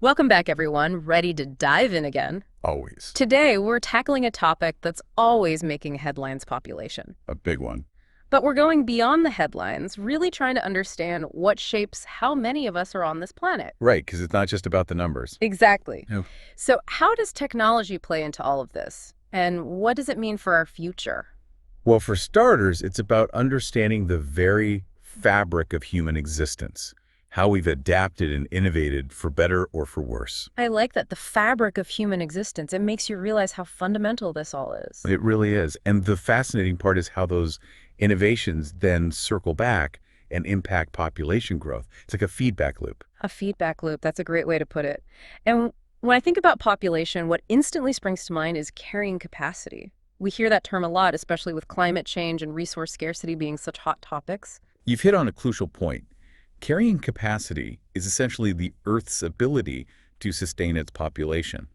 Welcome back, everyone. Ready to dive in again? Always. Today, we're tackling a topic that's always making headlines: population. A big one. But we're going beyond the headlines, really trying to understand what shapes how many of us are on this planet. Right, because it's not just about the numbers. Exactly. No. So, how does technology play into all of this? And what does it mean for our future? Well, for starters, it's about understanding the very fabric of human existence, how we've adapted and innovated for better or for worse. I like that, the fabric of human existence. It makes you realize how fundamental this all is. It really is. And the fascinating part is how those innovations then circle back and impact population growth. It's like a feedback loop. A feedback loop, that's a great way to put it. And when I think about population, what instantly springs to mind is carrying capacity. We hear that term a lot, especially with climate change and resource scarcity being such hot topics. You've hit on a crucial point. Carrying capacity is essentially the Earth's ability to sustain its population.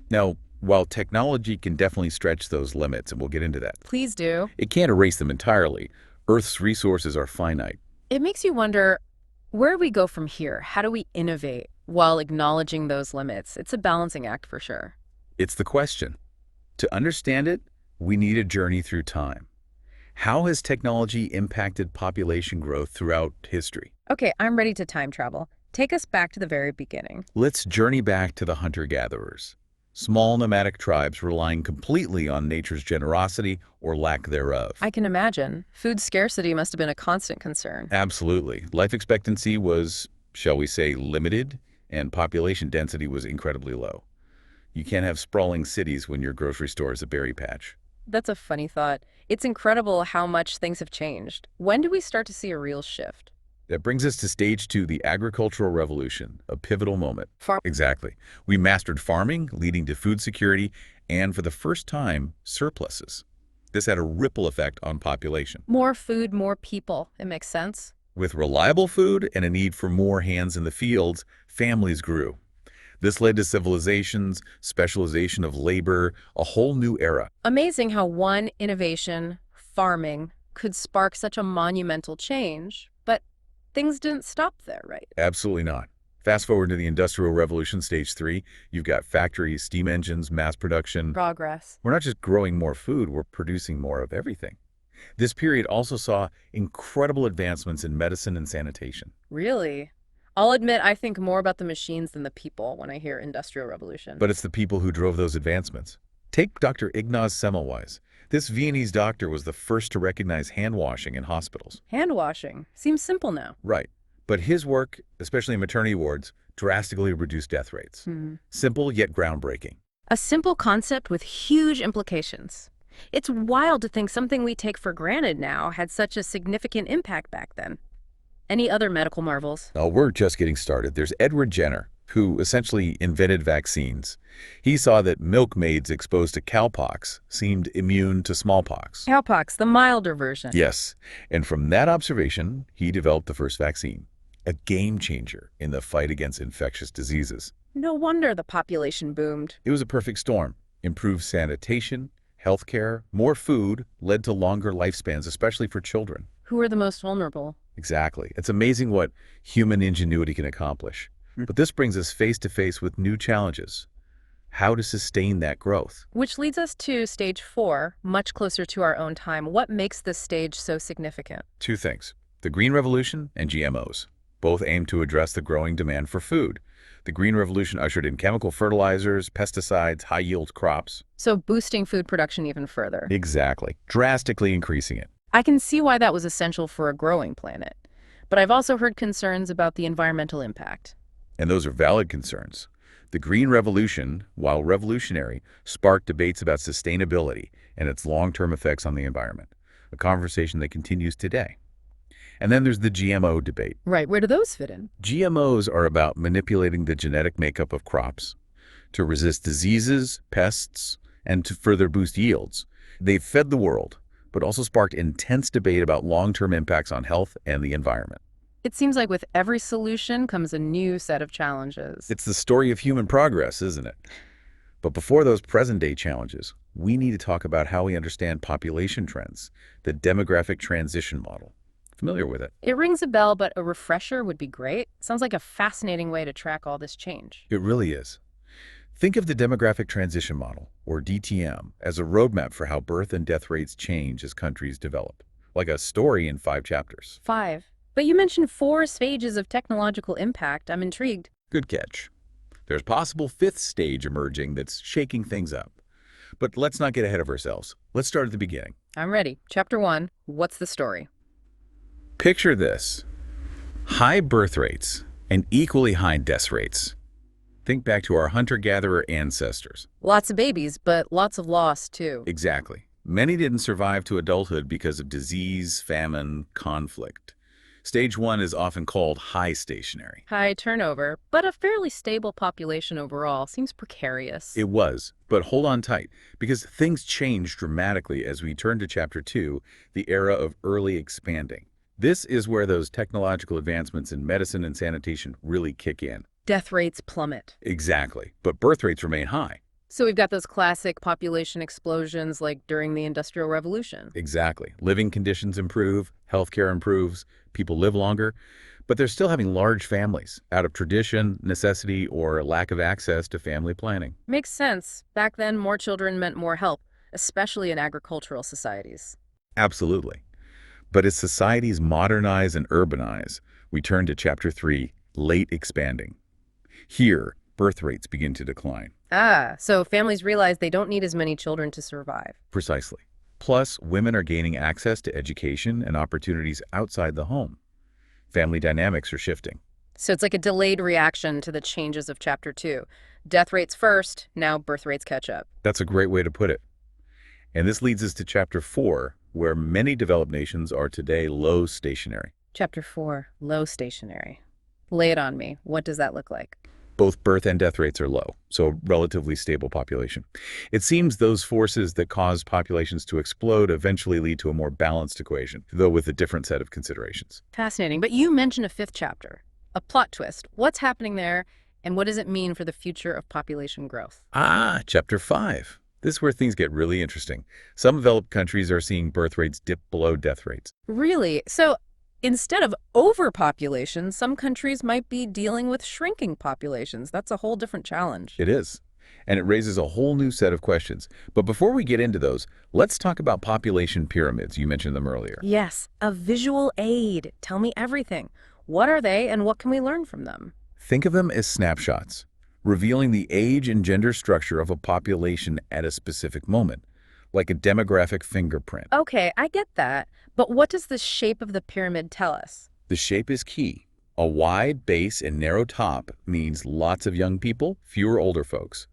Now, while technology can definitely stretch those limits, and we'll get into that, Please do. it can't erase them entirely. Earth's resources are finite. It makes you wonder, where do we go from here? How do we innovate while acknowledging those limits? It's a balancing act for sure. It's the question. To understand it, we need a journey through time. How has technology impacted population growth throughout history? Okay, I'm ready to time travel. Take us back to the very beginning. Let's journey back to the hunter-gatherers, small nomadic tribes relying completely on nature's generosity or lack thereof. I can imagine. Food scarcity must have been a constant concern. Absolutely. Life expectancy was, shall we say, limited, and population density was incredibly low. You can't have sprawling cities when your grocery store is a berry patch. That's a funny thought. It's incredible how much things have changed. When do we start to see a real shift? That brings us to stage two, the agricultural revolution, a pivotal moment. Farm. Exactly. We mastered farming, leading to food security, and for the first time, surpluses. This had a ripple effect on population. More food, more people. It makes sense. With reliable food and a need for more hands in the fields, families grew. This led to civilizations, specialization of labor, a whole new era. Amazing how one innovation, farming, could spark such a monumental change, but things didn't stop there, right? Absolutely not. Fast forward to the Industrial Revolution, stage three, you've got factories, steam engines, mass production. Progress. We're not just growing more food, we're producing more of everything. This period also saw incredible advancements in medicine and sanitation. Really? I'll admit I think more about the machines than the people when I hear Industrial Revolution. But it's the people who drove those advancements. Take Dr. Ignaz Semmelweis. This Viennese doctor was the first to recognize hand washing in hospitals. Hand washing. Seems simple now. Right. But his work, especially in maternity wards, drastically reduced death rates. Simple yet groundbreaking. A simple concept with huge implications. It's wild to think something we take for granted now had such a significant impact back then. Any other medical marvels? Now, we're just getting started. There's Edward Jenner, who essentially invented vaccines. He saw that milkmaids exposed to cowpox seemed immune to smallpox. Cowpox, the milder version. Yes, and from that observation, he developed the first vaccine, a game changer in the fight against infectious diseases. No wonder the population boomed. It was a perfect storm. Improved sanitation, healthcare, more food led to longer lifespans, especially for children. Who are the most vulnerable? Exactly. It's amazing what human ingenuity can accomplish. But this brings us face to face with new challenges. How to sustain that growth. Which leads us to stage 4, much closer to our own time. What makes this stage so significant? Two things: the Green Revolution and GMOs. Both aim to address the growing demand for food. The Green Revolution ushered in chemical fertilizers, pesticides, high-yield crops. So boosting food production even further. Exactly. Drastically increasing it. I can see why that was essential for a growing planet. But I've also heard concerns about the environmental impact. And those are valid concerns. The Green Revolution, while revolutionary, sparked debates about sustainability and its long-term effects on the environment, a conversation that continues today. And then there's the GMO debate. Right, where do those fit in? GMOs are about manipulating the genetic makeup of crops to resist diseases, pests, and to further boost yields. They've fed the world, but also sparked intense debate about long-term impacts on health and the environment. It seems like with every solution comes a new set of challenges. It's the story of human progress, isn't it? But before those present-day challenges, we need to talk about how we understand population trends, the demographic transition model. Familiar with it? It rings a bell, but a refresher would be great. Sounds like a fascinating way to track all this change. It really is. Think of the demographic transition model, or DTM, as a roadmap for how birth and death rates change as countries develop, like a story in 5 chapters. 5. But you mentioned 4 stages of technological impact. I'm intrigued. Good catch. There's possible fifth stage emerging that's shaking things up. But let's not get ahead of ourselves. Let's start at the beginning. I'm ready. Chapter 1. What's the story? Picture this. High birth rates and equally high death rates. Think back to our hunter-gatherer ancestors. Lots of babies, but lots of loss, too. Exactly. Many didn't survive to adulthood because of disease, famine, conflict. Stage 1 is often called high stationary. High turnover, but a fairly stable population overall. Seems precarious. It was, but hold on tight, because things changed dramatically as we turn to Chapter 2, the era of early expanding. This is where those technological advancements in medicine and sanitation really kick in. Death rates plummet. Exactly, but birth rates remain high. So we've got those classic population explosions like during the Industrial Revolution. Exactly. Living conditions improve, healthcare improves, people live longer, but they're still having large families out of tradition, necessity, or lack of access to family planning. Makes sense. Back then, more children meant more help, especially in agricultural societies. Absolutely. But as societies modernize and urbanize, we turn to Chapter 3, late expanding. Here, birth rates begin to decline. Ah, so families realize they don't need as many children to survive. Precisely. Plus, women are gaining access to education and opportunities outside the home. Family dynamics are shifting. So it's like a delayed reaction to the changes of Chapter 2. Death rates first, now birth rates catch up. That's a great way to put it. And this leads us to Chapter 4, where many developed nations are today low stationary. Chapter 4, low stationary. Lay it on me. What does that look like? Both birth and death rates are low, so relatively stable population. It seems those forces that cause populations to explode eventually lead to a more balanced equation, though with a different set of considerations. Fascinating. But you mentioned a 5th chapter, a plot twist. What's happening there, and what does it mean for the future of population growth? Chapter 5. This is where things get really interesting. Some developed countries are seeing birth rates dip below death rates. Really? So instead of overpopulation, some countries might be dealing with shrinking populations. That's a whole different challenge. It is. And it raises a whole new set of questions. But before we get into those, let's talk about population pyramids. You mentioned them earlier. Yes, a visual aid. Tell me everything. What are they, and what can we learn from them? Think of them as snapshots, revealing the age and gender structure of a population at a specific moment, like a demographic fingerprint. Okay, I get that. But what does the shape of the pyramid tell us? The shape is key. A wide base and narrow top means lots of young people, fewer older folks.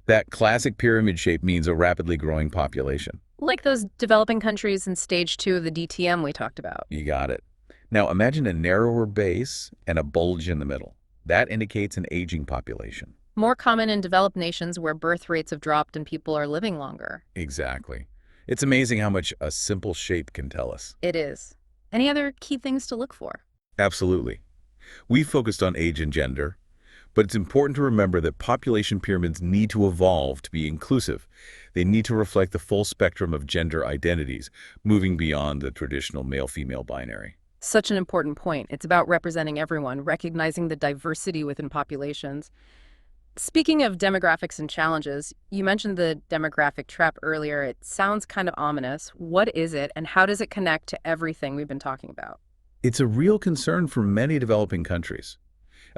That classic pyramid shape means a rapidly growing population. Like those developing countries in stage 2 of the DTM we talked about. You got it. Now imagine a narrower base and a bulge in the middle. That indicates an aging population. More common in developed nations where birth rates have dropped and people are living longer. Exactly. It's amazing how much a simple shape can tell us. It is. Any other key things to look for? Absolutely. We focused on age and gender, but it's important to remember that population pyramids need to evolve to be inclusive. They need to reflect the full spectrum of gender identities, moving beyond the traditional male-female binary. Such an important point. It's about representing everyone, recognizing the diversity within populations. Speaking of demographics and challenges, you mentioned the demographic trap earlier. It sounds kind of ominous. What is it, and how does it connect to everything we've been talking about? It's a real concern for many developing countries.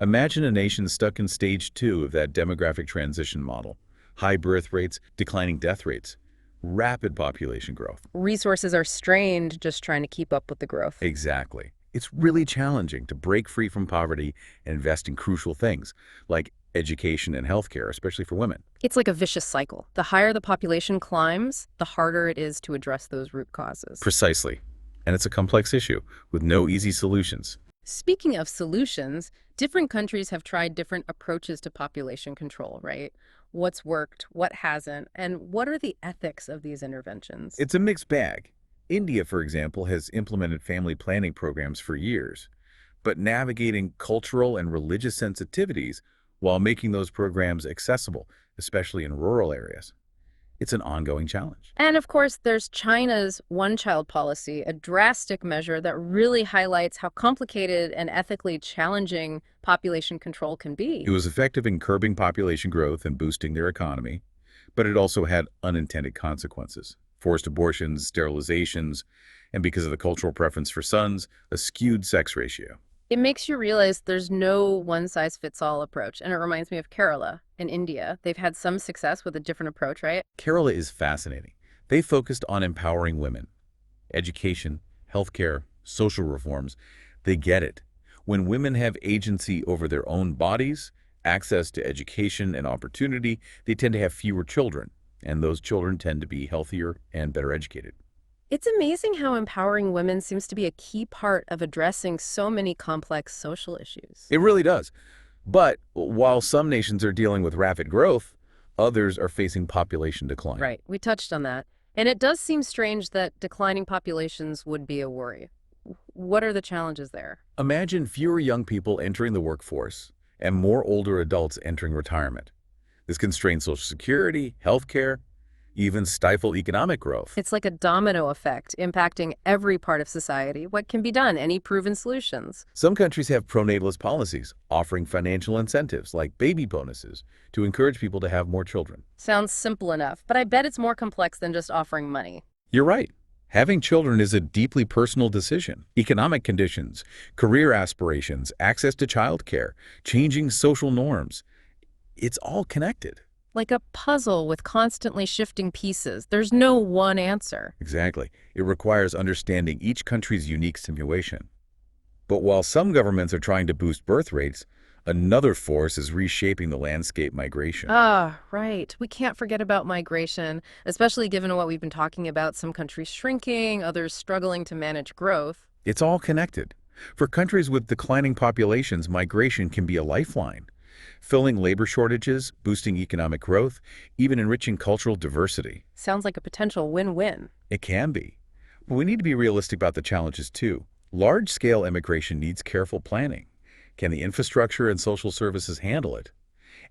Imagine a nation stuck in stage 2 of that demographic transition model. High birth rates, declining death rates, rapid population growth. Resources are strained just trying to keep up with the growth. Exactly. It's really challenging to break free from poverty and invest in crucial things like education and healthcare, especially for women. It's like a vicious cycle. The higher the population climbs, the harder it is to address those root causes. Precisely. And it's a complex issue with no easy solutions. Speaking of solutions, different countries have tried different approaches to population control, right? What's worked, what hasn't, and what are the ethics of these interventions? It's a mixed bag. India, for example, has implemented family planning programs for years, but navigating cultural and religious sensitivities while making those programs accessible, especially in rural areas. It's an ongoing challenge. And of course, there's China's one-child policy, a drastic measure that really highlights how complicated and ethically challenging population control can It be. was effective in curbing population growth and boosting their economy, but it also had unintended consequences. Forced abortions, sterilizations, and because of the cultural preference for sons, a skewed sex ratio. It makes you realize there's no one-size-fits-all approach, and it reminds me of Kerala in India. They've had some success with a different approach, right? Kerala is fascinating. They focused on empowering women, education, healthcare, social reforms. They get it. When women have agency over their own bodies, access to education and opportunity, they tend to have fewer children, and those children tend to be healthier and better educated. It's amazing how empowering women seems to be a key part of addressing so many complex social issues. It really does. But while some nations are dealing with rapid growth, others are facing population decline. Right, we touched on that. And it does seem strange that declining populations would be a worry. What are the challenges there? Imagine fewer young people entering the workforce and more older adults entering retirement. This can strain Social Security, healthcare, even stifle economic growth. It's like a domino effect impacting every part of society. What can be done? Any proven solutions? Some countries have pronatalist policies, offering financial incentives like baby bonuses to encourage people to have more children. Sounds simple enough, but I bet it's more complex than just offering money. You're right. Having children is a deeply personal decision. Economic conditions, career aspirations, access to childcare, changing social norms. It's all connected. Like a puzzle with constantly shifting pieces. There's no one answer. Exactly. It requires understanding each country's unique situation. But while some governments are trying to boost birth rates, another force is reshaping the landscape: migration. Ah, right. We can't forget about migration, especially given what we've been talking about, some countries shrinking, others struggling to manage growth. It's all connected. For countries with declining populations, migration can be a lifeline, filling labor shortages, boosting economic growth, even enriching cultural diversity. Sounds like a potential win-win. It can be. But we need to be realistic about the challenges too. Large-scale immigration needs careful planning. Can the infrastructure and social services handle it?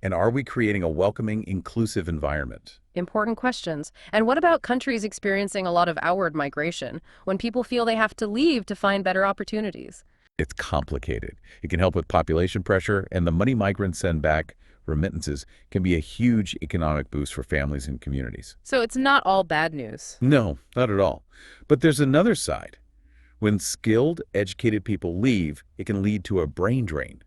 And are we creating a welcoming, inclusive environment? Important questions. And what about countries experiencing a lot of outward migration, when people feel they have to leave to find better opportunities? It's complicated. It can help with population pressure, and the money migrants send back, remittances, can be a huge economic boost for families and communities. So it's not all bad news. No, not at all. But there's another side. When skilled, educated people leave, it can lead to a brain drain.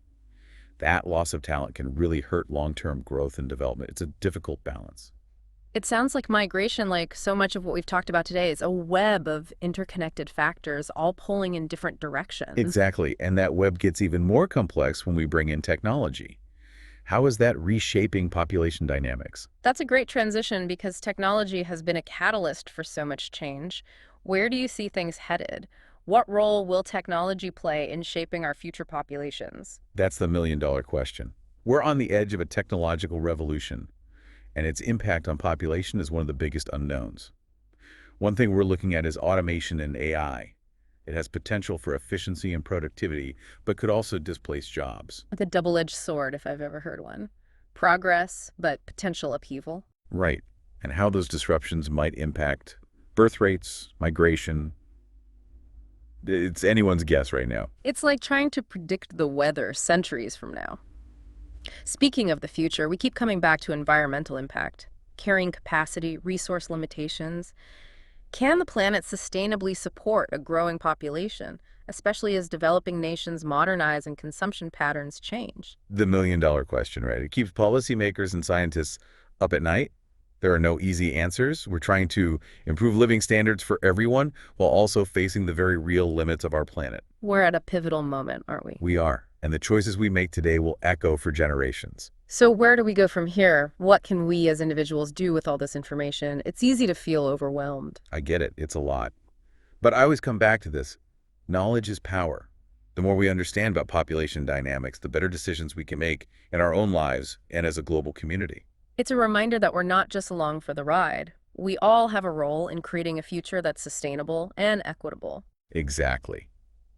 That loss of talent can really hurt long-term growth and development. It's a difficult balance. It sounds like migration, like so much of what we've talked about today, is a web of interconnected factors all pulling in different directions. Exactly, and that web gets even more complex when we bring in technology. How is that reshaping population dynamics? That's a great transition because technology has been a catalyst for so much change. Where do you see things headed? What role will technology play in shaping our future populations? That's the million-dollar question. We're on the edge of a technological revolution, and its impact on population is one of the biggest unknowns. One thing we're looking at is automation and AI. It has potential for efficiency and productivity, but could also displace jobs. Like a double-edged sword, if I've ever heard one. Progress, but potential upheaval. Right, and how those disruptions might impact birth rates, migration. It's anyone's guess right now. It's like trying to predict the weather centuries from now. Speaking of the future, we keep coming back to environmental impact, carrying capacity, resource limitations. Can the planet sustainably support a growing population, especially as developing nations modernize and consumption patterns change? The million-dollar question, right? It keeps policymakers and scientists up at night. There are no easy answers. We're trying to improve living standards for everyone while also facing the very real limits of our planet. We're at a pivotal moment, aren't we? We are, and the choices we make today will echo for generations. So where do we go from here? What can we as individuals do with all this information? It's easy to feel overwhelmed. I get it, it's a lot. But I always come back to this. Knowledge is power. The more we understand about population dynamics, the better decisions we can make in our own lives and as a global community. It's a reminder that we're not just along for the ride. We all have a role in creating a future that's sustainable and equitable. Exactly.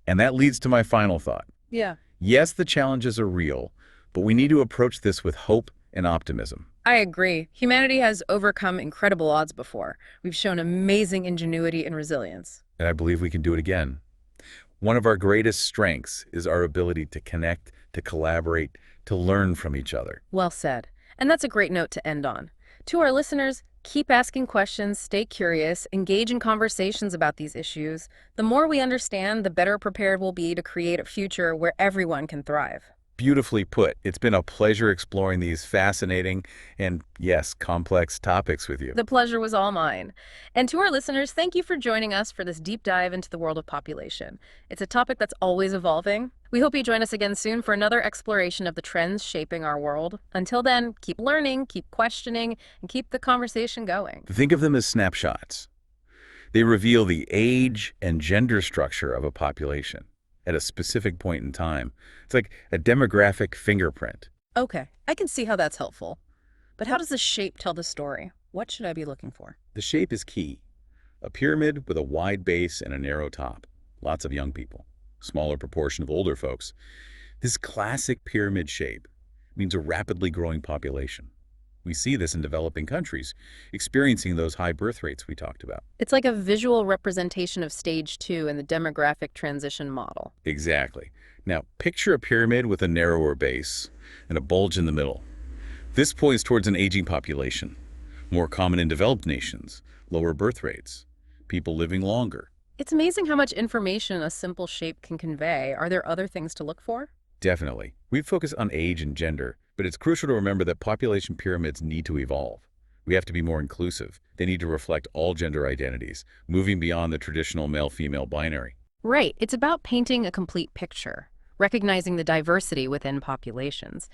And that leads to my final thought. Yeah. Yes, the challenges are real, but we need to approach this with hope and optimism. I agree. Humanity has overcome incredible odds before. We've shown amazing ingenuity and resilience. And I believe we can do it again. One of our greatest strengths is our ability to connect, to collaborate, to learn from each other. Well said. And that's a great note to end on. To our listeners, keep asking questions, stay curious, engage in conversations about these issues. The more we understand, the better prepared we'll be to create a future where everyone can thrive. Beautifully put. It's been a pleasure exploring these fascinating and, yes, complex topics with you. The pleasure was all mine. And to our listeners, thank you for joining us for this deep dive into the world of population. It's a topic that's always evolving. We hope you join us again soon for another exploration of the trends shaping our world. Until then, keep learning, keep questioning, and keep the conversation going. Think of them as snapshots. They reveal the age and gender structure of a population at a specific point in time. It's like a demographic fingerprint. Okay, I can see how that's helpful. But how does the shape tell the story? What should I be looking for? The shape is key. A pyramid with a wide base and a narrow top. Lots of young people. Smaller proportion of older folks. This classic pyramid shape means a rapidly growing population. We see this in developing countries, experiencing those high birth rates we talked about. It's like a visual representation of stage 2 in the demographic transition model. Exactly. Now, picture a pyramid with a narrower base and a bulge in the middle. This points towards an aging population, more common in developed nations, lower birth rates, people living longer. It's amazing how much information a simple shape can convey. Are there other things to look for? Definitely. We focus on age and gender, but it's crucial to remember that population pyramids need to evolve. We have to be more inclusive. They need to reflect all gender identities, moving beyond the traditional male-female binary. Right. It's about painting a complete picture, recognizing the diversity within populations.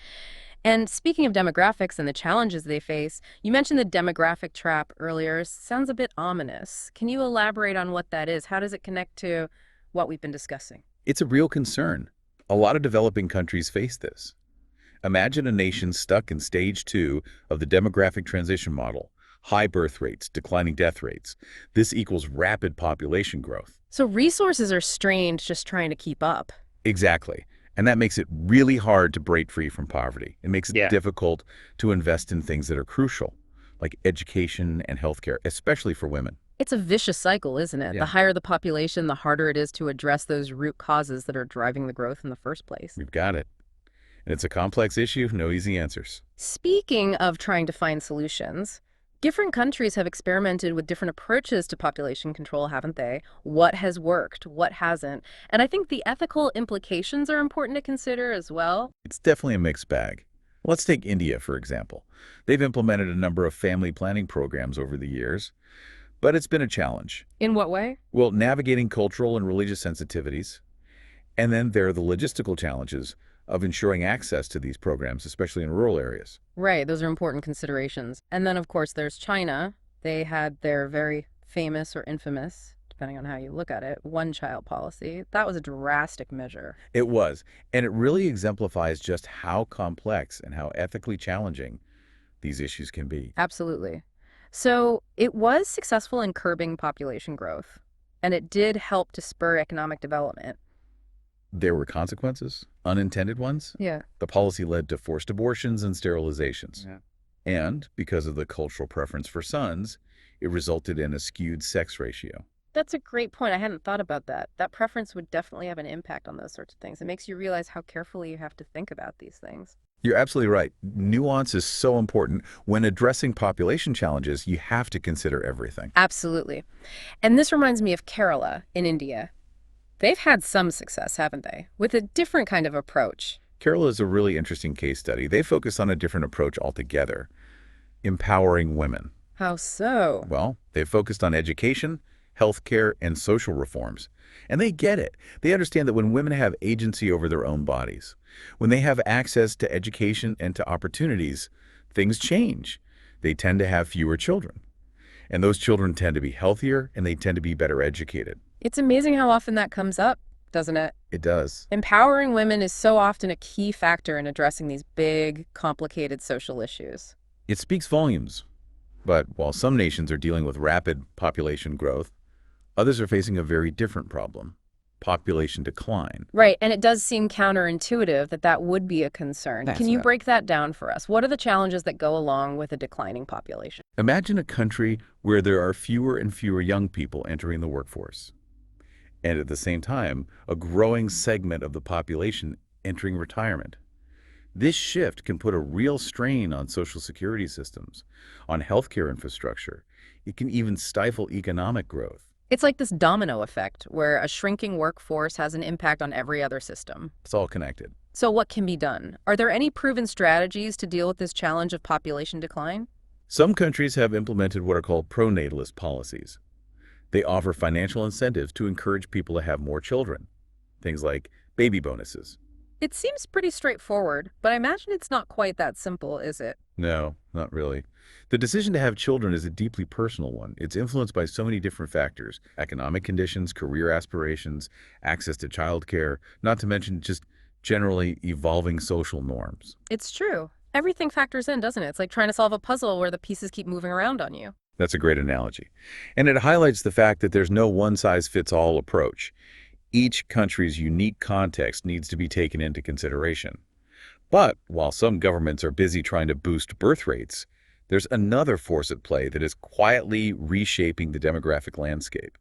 And speaking of demographics and the challenges they face, you mentioned the demographic trap earlier. Sounds a bit ominous. Can you elaborate on what that is? How does it connect to what we've been discussing? It's a real concern. A lot of developing countries face this. Imagine a nation stuck in stage 2 of the demographic transition model. High birth rates, declining death rates. This equals rapid population growth. So resources are strained just trying to keep up. Exactly. And that makes it really hard to break free from poverty. It makes it difficult to invest in things that are crucial, like education and healthcare, especially for women. It's a vicious cycle, isn't it? Yeah. The higher the population, the harder it is to address those root causes that are driving the growth in the first place. We've got it. And it's a complex issue, no easy answers. Speaking of trying to find solutions, different countries have experimented with different approaches to population control, haven't they? What has worked, what hasn't? And I think the ethical implications are important to consider as well. It's definitely a mixed bag. Let's take India, for example. They've implemented a number of family planning programs over the years, but it's been a challenge. In what way? Well, navigating cultural and religious sensitivities, and then there are the logistical challenges of ensuring access to these programs, especially in rural areas. Right, those are important considerations. And then, of course, there's China. They had their very famous or infamous, depending on how you look at it, one-child policy. That was a drastic measure. It was, and it really exemplifies just how complex and how ethically challenging these issues can be. Absolutely. So it was successful in curbing population growth, and it did help to spur economic development. There were consequences, unintended ones. Yeah. The policy led to forced abortions and sterilizations. Yeah. And because of the cultural preference for sons, it resulted in a skewed sex ratio. That's a great point. I hadn't thought about that. That preference would definitely have an impact on those sorts of things. It makes you realize how carefully you have to think about these things. You're absolutely right. Nuance is so important. When addressing population challenges, you have to consider everything. Absolutely. And this reminds me of Kerala in India. They've had some success, haven't they? With a different kind of approach. Kerala is a really interesting case study. They focus on a different approach altogether, empowering women. How so? Well, they focused on education, healthcare, and social reforms. And they get it. They understand that when women have agency over their own bodies, when they have access to education and to opportunities, things change. They tend to have fewer children. And those children tend to be healthier and they tend to be better educated. It's amazing how often that comes up, doesn't it? It does. Empowering women is so often a key factor in addressing these big, complicated social issues. It speaks volumes. But while some nations are dealing with rapid population growth, others are facing a very different problem: population decline. Right, and it does seem counterintuitive that that would be a concern. Can That's you right. break that down for us? What are the challenges that go along with a declining population? Imagine a country where there are fewer and fewer young people entering the workforce, and at the same time, a growing segment of the population entering retirement. This shift can put a real strain on social security systems, on healthcare infrastructure. It can even stifle economic growth. It's like this domino effect where a shrinking workforce has an impact on every other system. It's all connected. So what can be done? Are there any proven strategies to deal with this challenge of population decline? Some countries have implemented what are called pronatalist policies. They offer financial incentives to encourage people to have more children. Things like baby bonuses. It seems pretty straightforward, but I imagine it's not quite that simple, is it? No, not really. The decision to have children is a deeply personal one. It's influenced by so many different factors: economic conditions, career aspirations, access to childcare, not to mention just generally evolving social norms. It's true. Everything factors in, doesn't it? It's like trying to solve a puzzle where the pieces keep moving around on you. That's a great analogy. And it highlights the fact that there's no one-size-fits-all approach. Each country's unique context needs to be taken into consideration. But while some governments are busy trying to boost birth rates, there's another force at play that is quietly reshaping the demographic landscape: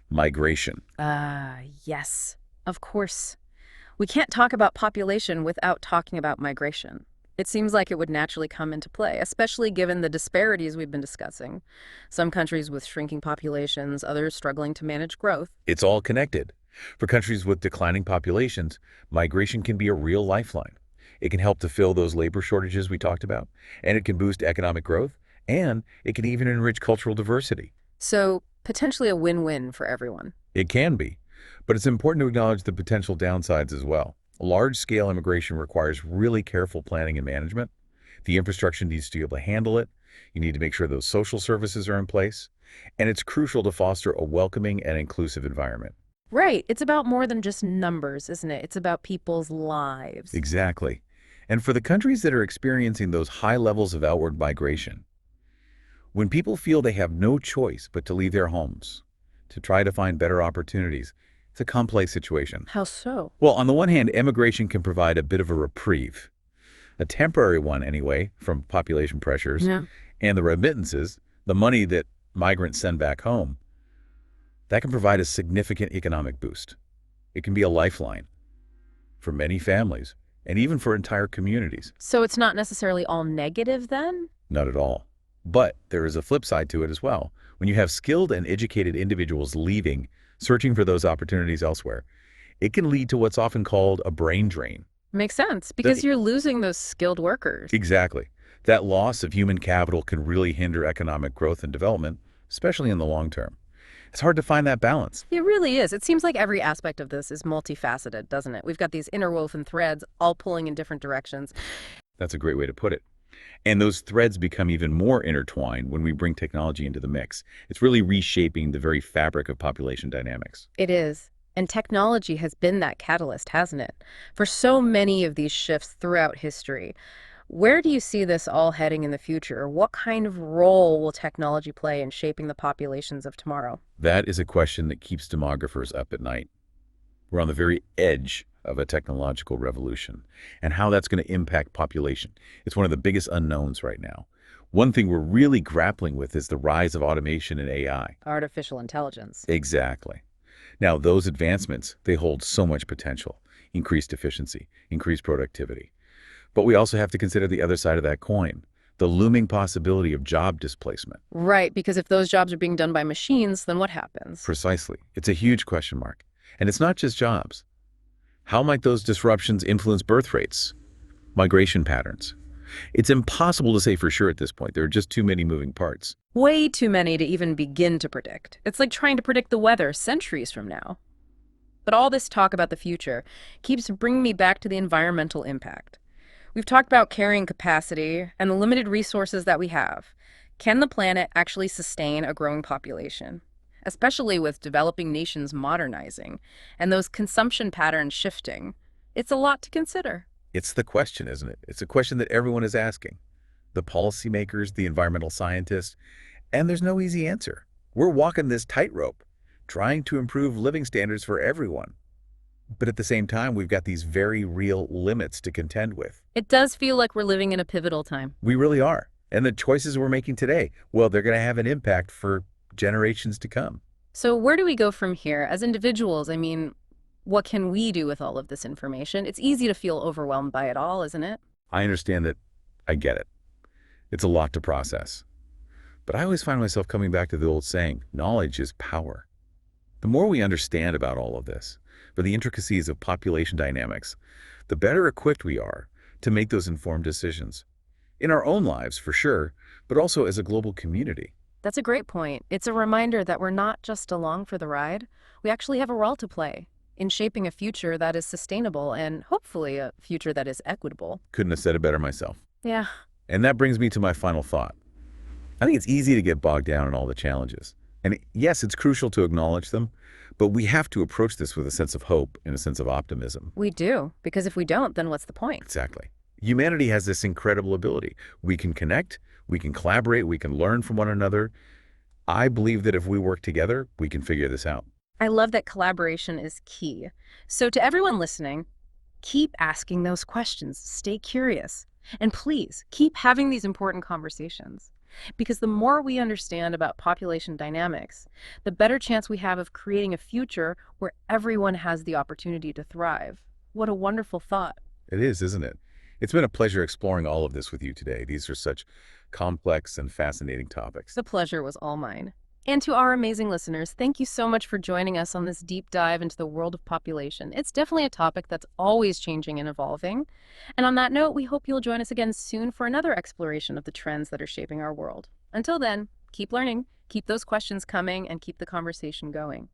migration. Ah, yes. Of course. We can't talk about population without talking about migration. It seems like it would naturally come into play, especially given the disparities we've been discussing. Some countries with shrinking populations, others struggling to manage growth. It's all connected. For countries with declining populations, migration can be a real lifeline. It can help to fill those labor shortages we talked about, and it can boost economic growth, and it can even enrich cultural diversity. So, potentially a win-win for everyone. It can be, but it's important to acknowledge the potential downsides as well. Large-scale immigration requires really careful planning and management. The infrastructure needs to be able to handle it. You need to make sure those social services are in place, and it's crucial to foster a welcoming and inclusive environment. Right. It's about more than just numbers, isn't it? It's about people's lives. Exactly. And for the countries that are experiencing those high levels of outward migration, when people feel they have no choice but to leave their homes, to try to find better opportunities, it's a complex situation. How so? Well, on the one hand, immigration can provide a bit of a reprieve, a temporary one anyway, from population pressures Yeah. and the remittances, the money that migrants send back home. That can provide a significant economic boost. It can be a lifeline for many families and even for entire communities. So it's not necessarily all negative then? Not at all. But there is a flip side to it as well. When you have skilled and educated individuals leaving, searching for those opportunities elsewhere, it can lead to what's often called a brain drain. Makes sense, because you're losing those skilled workers. Exactly. That loss of human capital can really hinder economic growth and development, especially in the long term. It's hard to find that balance. It really is. It seems like every aspect of this is multifaceted, doesn't it? We've got these interwoven threads all pulling in different directions. That's a great way to put it. And those threads become even more intertwined when we bring technology into the mix. It's really reshaping the very fabric of population dynamics. It is. And technology has been that catalyst, hasn't it? For so many of these shifts throughout history. Where do you see this all heading in the future? What kind of role will technology play in shaping the populations of tomorrow? That is a question that keeps demographers up at night. We're on the very edge of a technological revolution, and how that's going to impact population. It's one of the biggest unknowns right now. One thing we're really grappling with is the rise of automation and AI. Artificial intelligence. Exactly. Now, those advancements, they hold so much potential: increased efficiency, increased productivity. But we also have to consider the other side of that coin, the looming possibility of job displacement. Right, because if those jobs are being done by machines, then what happens? Precisely. It's a huge question mark. And it's not just jobs. How might those disruptions influence birth rates, migration patterns? It's impossible to say for sure at this point. There are just too many moving parts. Way too many to even begin to predict. It's like trying to predict the weather centuries from now. But all this talk about the future keeps bringing me back to the environmental impact. We've talked about carrying capacity and the limited resources that we have. Can the planet actually sustain a growing population? Especially with developing nations modernizing and those consumption patterns shifting. It's a lot to consider. It's the question, isn't it? It's a question that everyone is asking. The policymakers, the environmental scientists, and there's no easy answer. We're walking this tightrope, trying to improve living standards for everyone. But at the same time, we've got these very real limits to contend with. It does feel like we're living in a pivotal time. We really are. And the choices we're making today, well, they're going to have an impact for generations to come. So where do we go from here? As individuals, I mean, what can we do with all of this information? It's easy to feel overwhelmed by it all, isn't it? I understand that. I get it. It's a lot to process. But I always find myself coming back to the old saying, knowledge is power. The more we understand about all of this, for the intricacies of population dynamics, the better equipped we are to make those informed decisions. In our own lives, for sure, but also as a global community. That's a great point. It's a reminder that we're not just along for the ride. We actually have a role to play in shaping a future that is sustainable and hopefully a future that is equitable. Couldn't have said it better myself. Yeah, And that brings me to my final thought. I think it's easy to get bogged down in all the challenges. And yes, it's crucial to acknowledge them, but we have to approach this with a sense of hope and a sense of optimism. we do. Because if we don't, then what's the point? Exactly. Humanity has this incredible ability. We can connect, we can collaborate, we can learn from one another. I believe that if we work together, we can figure this out. I love that collaboration is key. So to everyone listening, keep asking those questions. Stay curious. And please, keep having these important conversations. Because the more we understand about population dynamics, the better chance we have of creating a future where everyone has the opportunity to thrive. What a wonderful thought. It is, isn't it? It's been a pleasure exploring all of this with you today. These are such complex and fascinating topics. The pleasure was all mine. And to our amazing listeners, thank you so much for joining us on this deep dive into the world of population. It's definitely a topic that's always changing and evolving. And on that note, we hope you'll join us again soon for another exploration of the trends that are shaping our world. Until then, keep learning, keep those questions coming, and keep the conversation going.